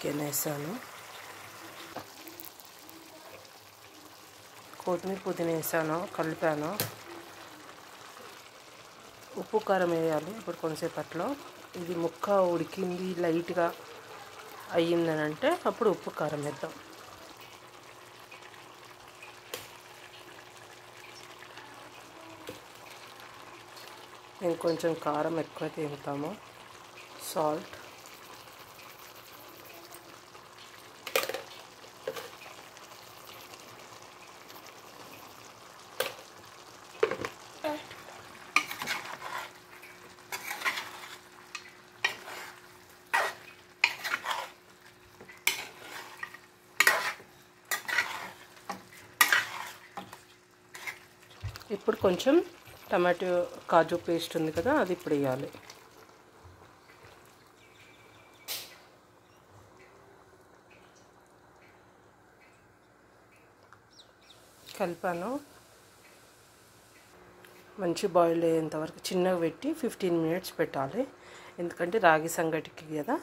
Chicken వేసాను, కొత్తిమీర పుదీనా వేసాను, కలిపాను. ఉప్పు కారం వేయాలి ఇప్పుడు కొంతసేపట్లో. ఇది ముక్క ఉడికింది లైట్గా అయ్యిందని అంటే అప్పుడు ఉప్పు కారం వేద్దాం. నేను కొంచెం కారం ఎక్కువ తింటాము. సాల్ట్, ఇప్పుడు కొంచెం టమాటో కాజు పేస్ట్ ఉంది కదా, అది ఇప్పుడు వేయాలి. కలిపాను. మంచి బాయిల్ అయ్యేంత వరకు చిన్నగా పెట్టి 15 మినిట్స్ పెట్టాలి. ఎందుకంటే రాగి సంగటికి కదా,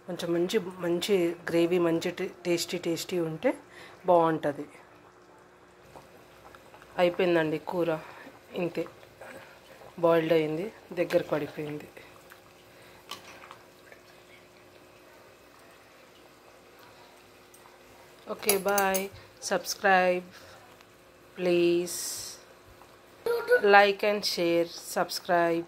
కొంచెం మంచి గ్రేవీ, మంచి టేస్టీ ఉంటే బాగుంటుంది. అయిపోయిందండి కూర, ఇంతే. బాయిల్డ్ అయింది, దగ్గర పడిపోయింది. Okay, bye. Subscribe please, like and share, subscribe.